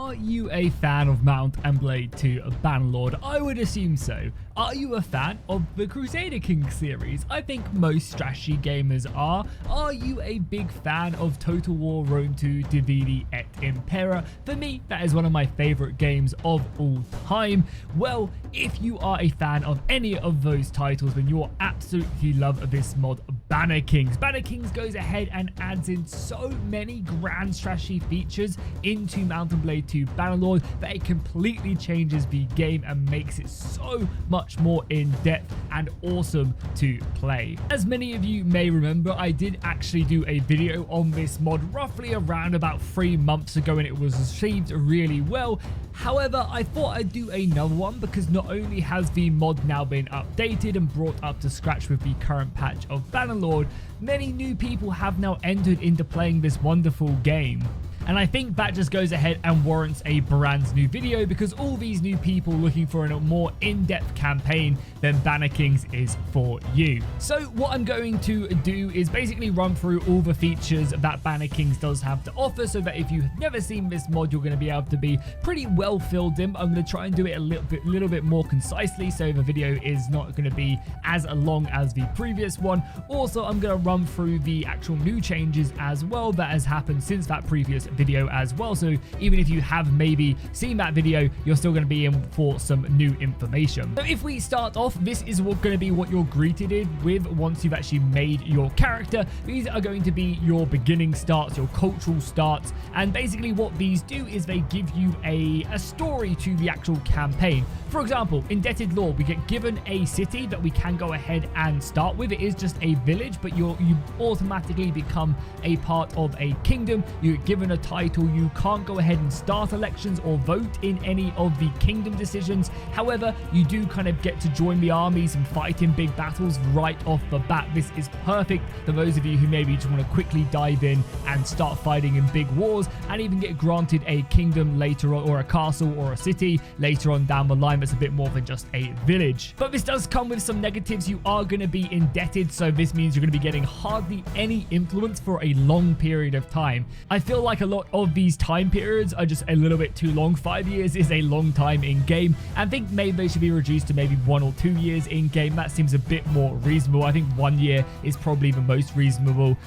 Are you a fan of Mount and Blade 2 Bannerlord? I would assume so. Are you a fan of the Crusader Kings series? I think most strategy gamers are. Are you a big fan of Total War Rome 2 Dividi et Impera? For me, that is one of my favorite games of all time. Well, if you are a fan of any of those titles, then you'll absolutely love this mod, Banner Kings. Banner Kings goes ahead and adds in so many grand strategy features into Mount and Blade 2 Bannerlord that it completely changes the game and makes it so much more in-depth and awesome to play. As many of you may remember, I did actually do a video on this mod roughly around about 3 months ago and it was received really well. However, I thought I'd do another one because not only has the mod now been updated and brought up to scratch with the current patch of Bannerlord, many new people have now entered into playing this wonderful game. And I think that just goes ahead and warrants a brand new video because all these new people looking for a more in-depth campaign than Banner Kings is for you. So what I'm going to do is basically run through all the features that Banner Kings does have to offer so that if you've never seen this mod, you're going to be able to be pretty well filled in. I'm going to try and do it a little bit more concisely so the video is not going to be as long as the previous one. Also, I'm going to run through the actual new changes as well that has happened since that previous video as well, so even if you have maybe seen that video, you're still going to be in for some new information. So if we start off, this is going to be what you're greeted with once you've actually made your character. These are going to be your beginning starts, your cultural starts, and basically what these do is they give you a story to the actual campaign. For example, Indebted Lord, we get given a city that we can go ahead and start with. It is just a village, but you automatically become a part of a kingdom. You get given a title. You can't go ahead and start elections or vote in any of the kingdom decisions. However, you do kind of get to join the armies and fight in big battles right off the bat. This is perfect for those of you who maybe just want to quickly dive in and start fighting in big wars and even get granted a kingdom later on, or a castle or a city later on down the line that's a bit more than just a village. But this does come with some negatives. You are going to be indebted, so this means you're going to be getting hardly any influence for a long period of time. I feel like a lot of these time periods are just a little bit too long. 5 years is a long time in game. I think maybe they should be reduced to maybe 1 or 2 years in game. That seems a bit more reasonable. I think 1 year is probably the most reasonable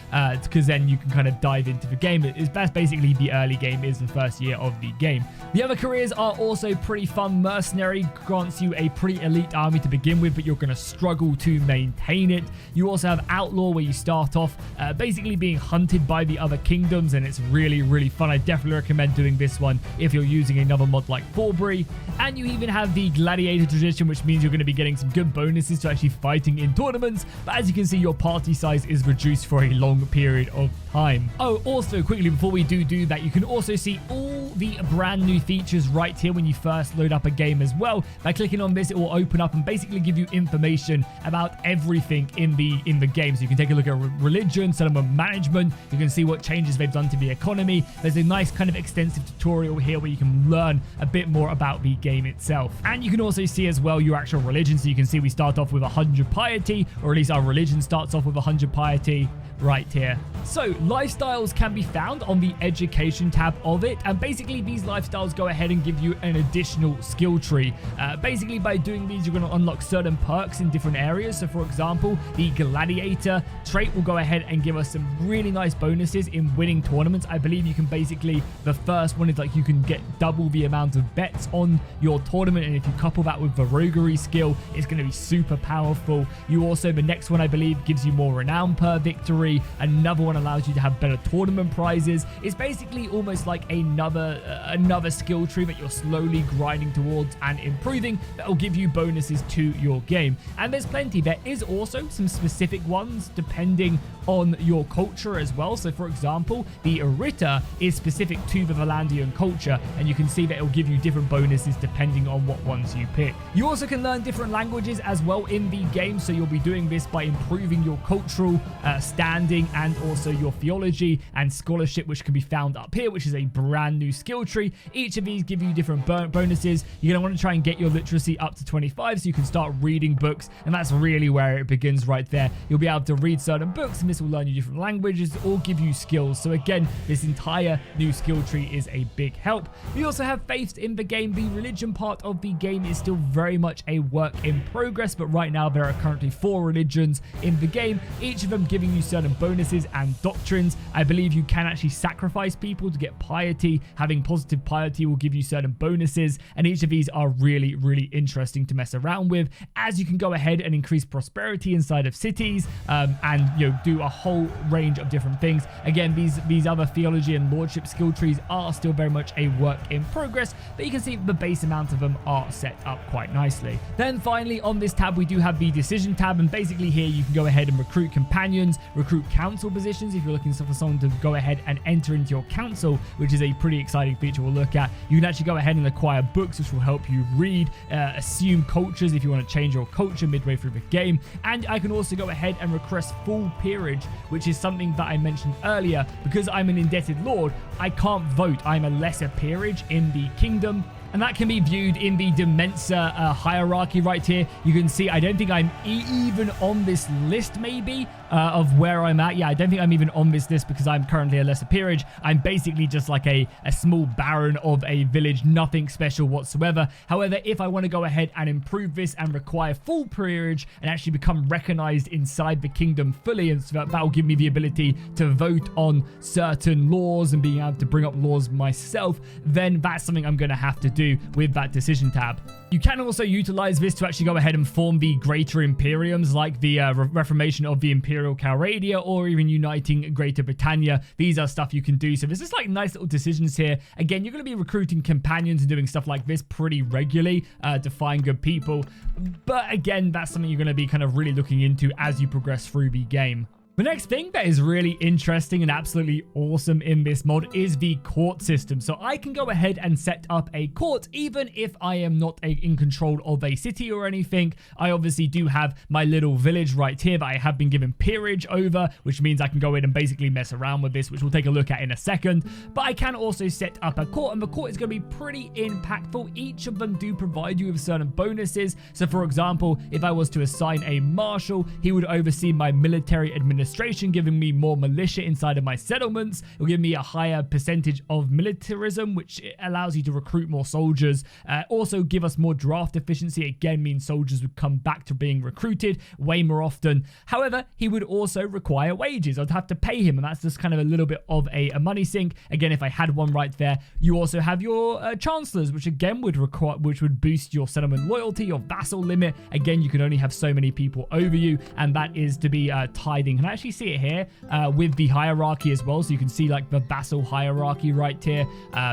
because then you can kind of dive into the game. That's basically the early game is the first year of the game. The other careers are also pretty fun. Mercenary grants you a pretty elite army to begin with, but you're going to struggle to maintain it. You also have Outlaw, where you start off basically being hunted by the other kingdoms, and it's really fun. I definitely recommend doing this one if you're using another mod like Forbury. And you even have the Gladiator tradition, which means you're going to be getting some good bonuses to actually fighting in tournaments. But as you can see, your party size is reduced for a long period of time. Oh, also quickly before we do that, you can also see all the brand new features right here when you first load up a game as well. By clicking on this, it will open up and basically give you information about everything in the game. So you can take a look at religion, settlement management. You can see what changes they've done to the economy. There's a nice kind of extensive tutorial here where you can learn a bit more about the game itself. And you can also see as well your actual religion. So you can see we start off with 100 piety, or at least our religion starts off with 100 piety right here. So lifestyles can be found on the education tab of it, and basically these lifestyles go ahead and give you an additional skill tree. Basically by doing these, you're going to unlock certain perks in different areas. So for example, the gladiator trait will go ahead and give us some really nice bonuses in winning tournaments. I believe you can basically, the first one is like you can get double the amount of bets on your tournament, and if you couple that with the roguery skill, it's going to be super powerful. You also, the next one I believe gives you more renown per victory. Another one allows you to have better tournament prizes. It's basically almost like another skill tree that you're slowly grinding towards and improving that will give you bonuses to your game. And there's plenty. There is also some specific ones depending on your culture as well. So for example, the Irita is specific to the Valandian culture, and you can see that it will give you different bonuses depending on what ones you pick. You also can learn different languages as well in the game, so you'll be doing this by improving your cultural standing and also your theology and scholarship, which can be found up here, which is a brand new skill tree. Each of these give you different bonuses. You're going to want to try and get your literacy up to 25 so you can start reading books, and that's really where it begins right there. You'll be able to read certain books, and this will learn you different languages, all give you skills. So again, this entire entire new skill tree is a big help. We also have faiths in the game. The religion part of the game is still very much a work in progress, but right now there are currently 4 religions in the game, each of them giving you certain bonuses and doctrines. I believe you can actually sacrifice people to get piety. Having positive piety will give you certain bonuses, and each of these are really, really interesting to mess around with, as you can go ahead and increase prosperity inside of cities, and do a whole range of different things. Again, these other theology and lordship skill trees are still very much a work in progress, but you can see the base amount of them are set up quite nicely. Then finally on this tab we do have the decision tab, and basically here you can go ahead and recruit companions, recruit council positions if you're looking for someone to go ahead and enter into your council, which is a pretty exciting feature we'll look at. You can actually go ahead and acquire books which will help you read, assume cultures if you want to change your culture midway through the game, and I can also go ahead and request full peerage, which is something that I mentioned earlier. Because I'm an indebted lord, I can't vote. I'm a lesser peerage in the kingdom, and that can be viewed in the Demensa hierarchy right here. You can see I don't think I'm even on this list maybe of where I'm at. Yeah, I don't think I'm even on this list because I'm currently a lesser peerage. I'm basically just like a small baron of a village, nothing special whatsoever. However, if I want to go ahead and improve this and require full peerage and actually become recognized inside the kingdom fully, and so that will give me the ability to vote on certain laws and being able to bring up laws myself, then that's something I'm going to have to do with that decision tab. You can also utilize this to actually go ahead and form the greater imperiums, like the reformation of the Imperial Calradia, or even uniting Greater Britannia. These are stuff you can do. So there's just like nice little decisions here. Again, you're going to be recruiting companions and doing stuff like this pretty regularly to find good people. But again, that's something you're going to be kind of really looking into as you progress through the game. The next thing that is really interesting and absolutely awesome in this mod is the court system. So I can go ahead and set up a court even if I am not in control of a city or anything. I obviously do have my little village right here that I have been given peerage over, which means I can go in and basically mess around with this, which we'll take a look at in a second. But I can also set up a court, and the court is going to be pretty impactful. Each of them do provide you with certain bonuses. So for example, if I was to assign a marshal, he would oversee my military administration, giving me more militia inside of my settlements. It will give me a higher percentage of militarism, which allows you to recruit more soldiers. Also give us more draft efficiency. Again, means soldiers would come back to being recruited way more often. However, he would also require wages. I'd have to pay him, and that's just kind of a little bit of a money sink. Again, if I had one right there. You also have your chancellors, which again would require, which would boost your settlement loyalty, your vassal limit. Again, you can only have so many people over you, and that is to be tithing. And actually see it here with the hierarchy as well, so you can see like the vassal hierarchy right here.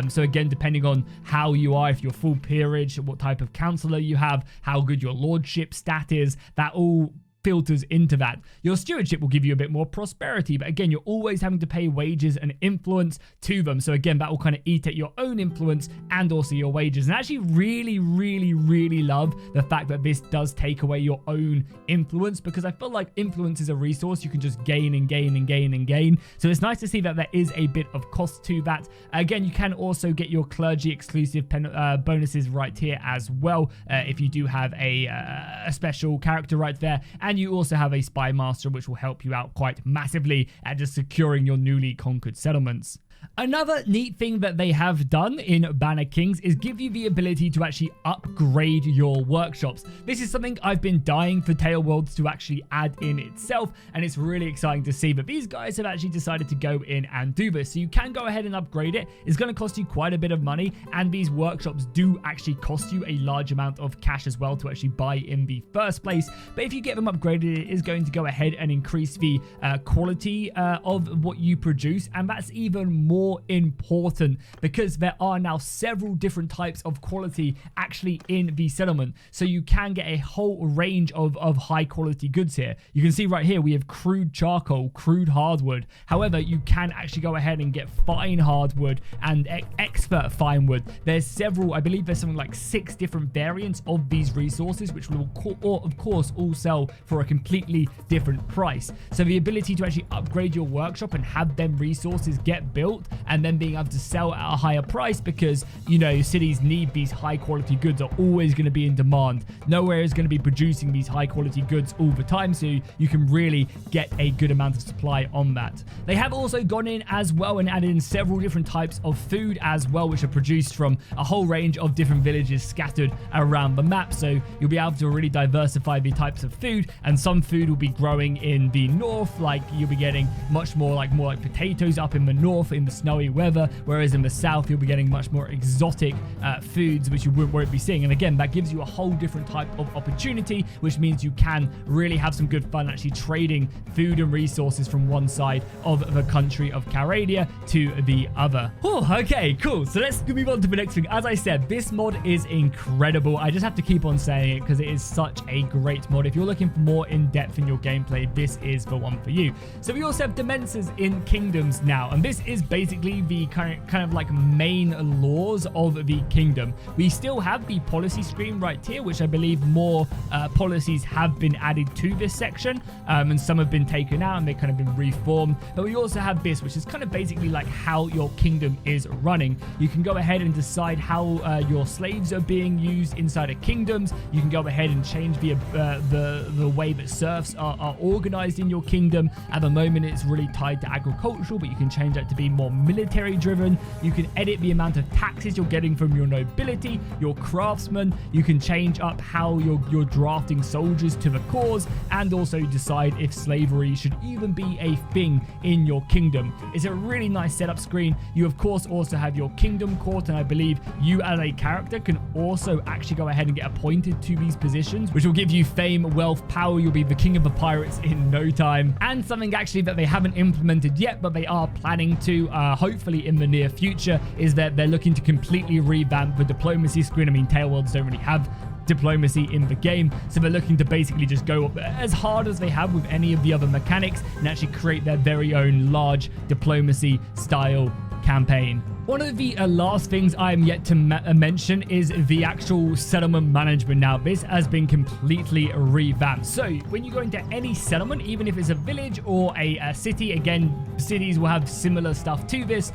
So again, depending on how you are, if you're full peerage, what type of councillor you have, how good your lordship stat is, that all filters into that. Your stewardship will give you a bit more prosperity, but again, you're always having to pay wages and influence to them. So again, that will kind of eat at your own influence and also your wages. And I actually really, really, really love the fact that this does take away your own influence, because I feel like influence is a resource you can just gain and gain and gain and gain. So it's nice to see that there is a bit of cost to that. Again, you can also get your clergy exclusive bonuses right here as well, if you do have a special character right there. And you also have a spy master, which will help you out quite massively at just securing your newly conquered settlements. Another neat thing that they have done in Banner Kings is give you the ability to actually upgrade your workshops. This is something I've been dying for Tale Worlds to actually add in itself, and it's really exciting to see that these guys have actually decided to go in and do this. So you can go ahead and upgrade it. It's going to cost you quite a bit of money, and these workshops do actually cost you a large amount of cash as well to actually buy in the first place. But if you get them upgraded, it is going to go ahead and increase the quality of what you produce, and that's even more important because there are now several different types of quality actually in the settlement. So you can get a whole range of high quality goods here. You can see right here we have crude charcoal, crude hardwood. However, you can actually go ahead and get fine hardwood and expert fine wood. There's several, I believe there's something like 6 different variants of these resources, which will of course all sell for a completely different price. So the ability to actually upgrade your workshop and have them resources get built built and then being able to sell at a higher price, because, you know, cities need these high quality goods, are always going to be in demand. Nowhere is going to be producing these high quality goods all the time, so you can really get a good amount of supply on that. They have also gone in as well and added in several different types of food as well, which are produced from a whole range of different villages scattered around the map. So you'll be able to really diversify the types of food, and some food will be growing in the north, like you'll be getting much more like potatoes up in the north in the snowy weather, whereas in the south you'll be getting much more exotic foods which you won't be seeing. And again, that gives you a whole different type of opportunity, which means you can really have some good fun actually trading food and resources from one side of the country of Caradia to the other. Oh, okay, cool. So let's move on to the next thing. As I said, this mod is incredible. I just have to keep on saying it because it is such a great mod. If you're looking for more in-depth in your gameplay, this is the one for you. So we also have Dimensors in Kingdoms now, and this is basically the kind of like main laws of the kingdom. We still have the policy screen right here, which I believe more policies have been added to this section, and some have been taken out and they've kind of been reformed. But we also have this, which is kind of basically like how your kingdom is running. You can go ahead and decide how your slaves are being used inside of kingdoms. You can go ahead and change the way that serfs are organized in your kingdom. At the moment, it's really tied to agricultural, but you can change that to be more military driven. You can edit the amount of taxes you're getting from your nobility, your craftsmen. You can change up how you're drafting soldiers to the cause, and also decide if slavery should even be a thing in your kingdom. It's a really nice setup screen. You of course also have your kingdom court, and I believe you as a character can also actually go ahead and get appointed to these positions, which will give you fame, wealth, power. You'll be the king of the pirates in no time. And something actually that they haven't implemented yet, but they are planning to hopefully in the near future, is that they're looking to completely revamp the diplomacy screen. I mean, Tailworlds don't really have diplomacy in the game, so they're looking to basically just go as hard as they have with any of the other mechanics and actually create their very own large diplomacy style campaign. One of the last things I'm yet to mention is the actual settlement management. Now, this has been completely revamped. So when you go into any settlement, even if it's a village or a city, again, cities will have similar stuff to this,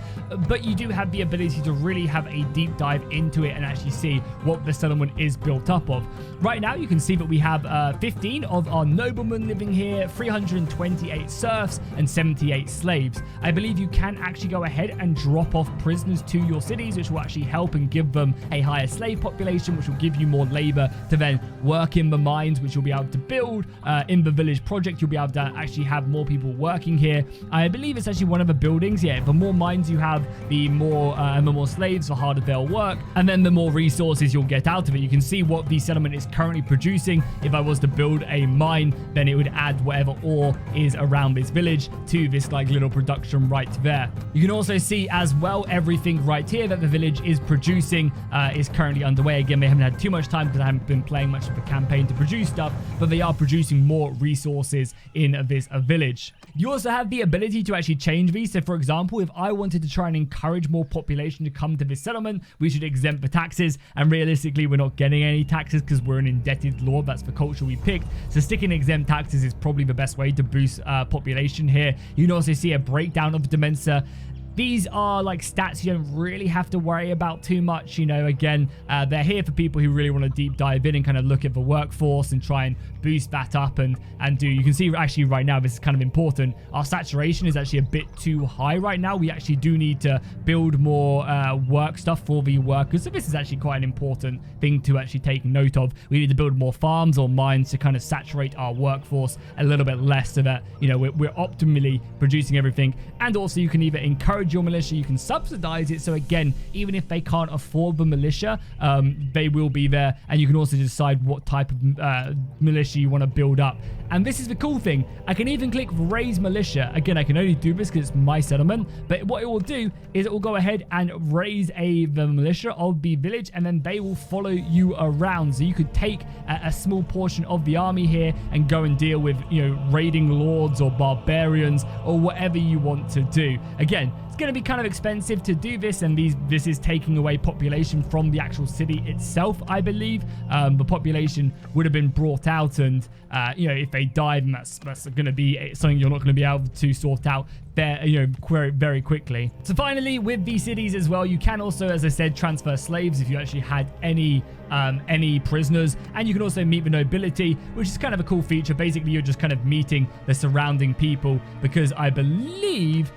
but you do have the ability to really have a deep dive into it and actually see what the settlement is built up of. Right now, you can see that we have 15 of our noblemen living here, 328 serfs, and 78 slaves. I believe you can actually go ahead and drop off prisoners to your cities, which will actually help and give them a higher slave population, which will give you more labor to then work in the mines, which you'll be able to build. In the village project, you'll be able to actually have more people working here. I believe it's actually one of the buildings. Yeah, the more mines you have, the more slaves, the harder they'll work, and then the more resources you'll get out of it. You can see what the settlement is currently producing. If I was to build a mine, then it would add whatever ore is around this village to this like little production right there. You can also see as well everything right here that the village is producing is currently underway. Again, they haven't had too much time because I haven't been playing much of the campaign to produce stuff, but they are producing more resources in this village. You also have the ability to actually change these. So for example, if I wanted to try and encourage more population to come to this settlement, we should exempt the taxes, and realistically we're not getting any taxes because we're an indebted lord. That's the culture we picked. So sticking exempt taxes is probably the best way to boost population here. You can also see a breakdown of Dimensor. These are like stats you don't really have to worry about too much. You know, again, they're here for people who really want to deep dive in and kind of look at the workforce and try and boost that up and do. You can see actually right now, this is kind of important. Our saturation is actually a bit too high right now. We actually do need to build more work stuff for the workers. So this is actually quite an important thing to actually take note of. We need to build more farms or mines to kind of saturate our workforce a little bit less so that, you know, we're optimally producing everything. And also you can either encourage your militia, you can subsidize it, so again, even if they can't afford the militia, they will be there, and you can also decide what type of militia you want to build up. And this is the cool thing, I can even click raise militia. Again, I can only do this because it's my settlement, but what it will do is it will go ahead and raise the militia of the village, and then they will follow you around. So you could take a small portion of the army here and go and deal with, you know, raiding lords or barbarians or whatever you want to do. Again, it's going to be kind of expensive to do this, and this is taking away population from the actual city itself, I believe. The population would have been brought out, and you know, if they die, then that's going to be something you're not going to be able to sort out there, very quickly. So finally, with these cities as well, you can also, as I said, transfer slaves if you actually had any prisoners, and you can also meet the nobility, which is kind of a cool feature. Basically, you're just kind of meeting the surrounding people, because I believe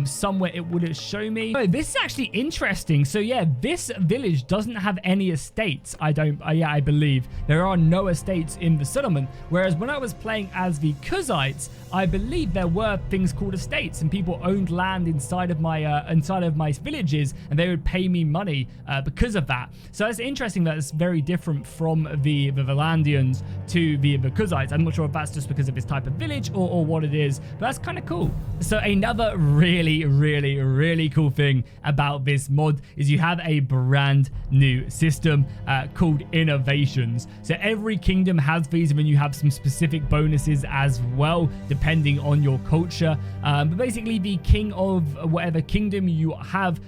somewhere it would show me. Oh, this is actually interesting. So yeah, this village doesn't have any estates. I believe there are no estates in the settlement, whereas when I was playing as the Kuzites, I believe there were things called estates, and people owned land inside of my villages, and they would pay me money because of that. So it's interesting that it's very different from the Valandians to the Kuzites. I'm not sure if that's just because of its type of village or what it is, but that's kind of cool. So another really cool thing about this mod is you have a brand new system called innovations. So every kingdom has these, and then you have some specific bonuses as well depending on your culture, but basically the king of whatever kingdom you have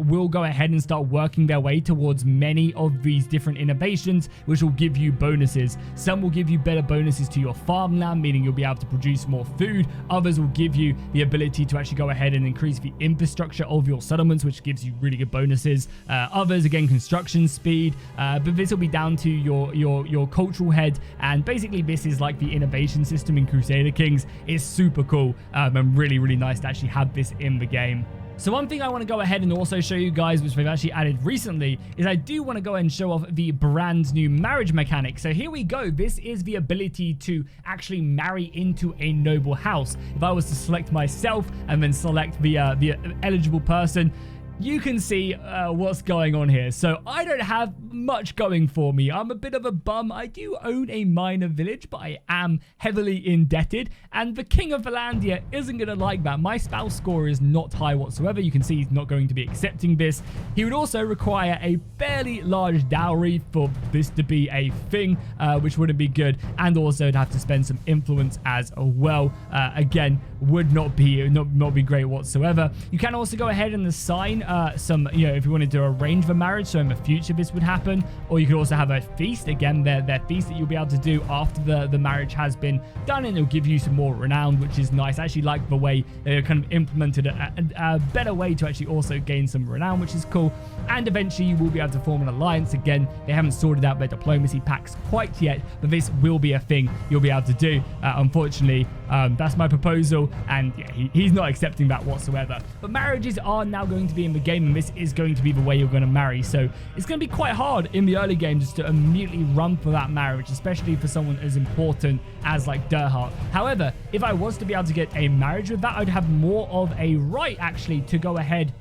will go ahead and start working their way towards many of these different innovations, which will give you bonuses. Some will give you better bonuses to your farmland, meaning you'll be able to produce more food. Others will give you the ability to actually go ahead and increase the infrastructure of your settlements, which gives you really good bonuses. Others, again, construction speed, but this will be down to your cultural head, and basically this is like the innovation system in Crusader Kings. It's super cool and really nice to actually have this in the game. So one thing I want to go ahead and also show you guys, which we've actually added recently, is I do want to go ahead and show off the brand new marriage mechanic. So here we go. This is the ability to actually marry into a noble house. If I was to select myself and then select the eligible person, you can see what's going on here. So I don't have much going for me. I'm a bit of a bum. I do own a minor village, but I am heavily indebted, and the King of Valandia isn't going to like that. My spouse score is not high whatsoever. You can see he's not going to be accepting this. He would also require a fairly large dowry for this to be a thing, which wouldn't be good, and also to have to spend some influence as well. Again, would not be great whatsoever. You can also go ahead and assign some, if you wanted to arrange the marriage, so in the future this would happen, or you could also have a feast. Again, their feast that you'll be able to do after the marriage has been done, and it'll give you some more renown, which is nice. I actually like the way they kind of implemented a better way to actually also gain some renown, which is cool. And eventually you will be able to form an alliance. Again, they haven't sorted out their diplomacy packs quite yet, but this will be a thing you'll be able to do. Unfortunately, that's my proposal, and yeah, he's not accepting that whatsoever. But marriages are now going to be in the game, and this is going to be the way you're going to marry. So it's going to be quite hard in the early game just to immediately run for that marriage, especially for someone as important as like Derhart. However, if I was to be able to get a marriage with that, I'd have more of a right actually to go ahead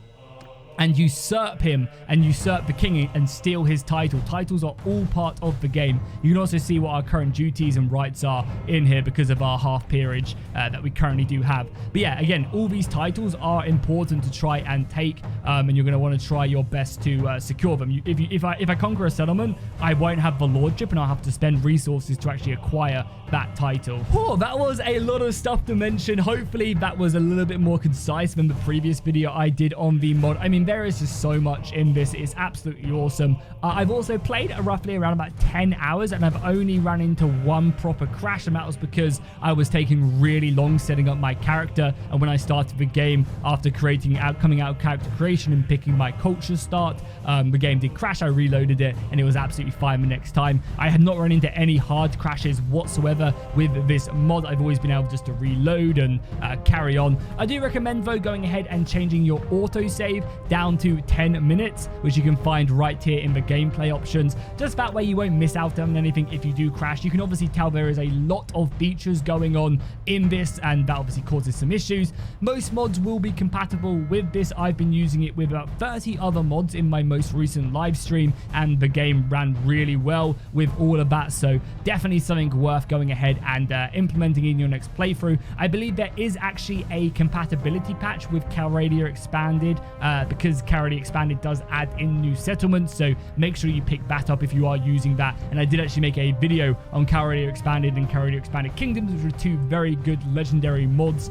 and usurp him and usurp the king and steal his title. Titles are all part of the game. You can also see what our current duties and rights are in here because of our half peerage that we currently do have. But yeah, again, all these titles are important to try and take, and you're going to want to try your best to secure them. If I conquer a settlement, I won't have the lordship, and I'll have to spend resources to actually acquire that title. Oh, that was a lot of stuff to mention. Hopefully that was a little bit more concise than the previous video I did on the mod. I mean, there is just so much in this. It's absolutely awesome. I've also played roughly around about 10 hours, and I've only ran into one proper crash, and that was because I was taking really long setting up my character. And when I started the game, after coming out of character creation and picking my culture start, the game did crash. I reloaded it, and it was absolutely fine the next time. I had not run into any hard crashes whatsoever with this mod. I've always been able just to reload and carry on. I do recommend, though, going ahead and changing your autosave down to 10 minutes, which you can find right here in the gameplay options. Just that way you won't miss out on anything if you do crash. You can obviously tell there is a lot of features going on in this, and that obviously causes some issues. Most mods will be compatible with this. I've been using it with about 30 other mods in my most recent live stream, and the game ran really well with all of that. So definitely something worth going ahead and implementing in your next playthrough. I believe there is actually a compatibility patch with Calradia Expanded, because Calradia Expanded does add in new settlements, so make sure you pick that up if you are using that. And I did actually make a video on Calradia Expanded and Calradia Expanded Kingdoms, which are two very good legendary mods,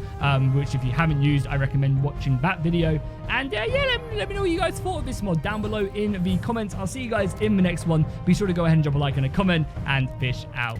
which if you haven't used, I recommend watching that video. And yeah, let me know what you guys thought of this mod down below in the comments. I'll see you guys in the next one. Be sure to go ahead and drop a like and a comment, and fish out.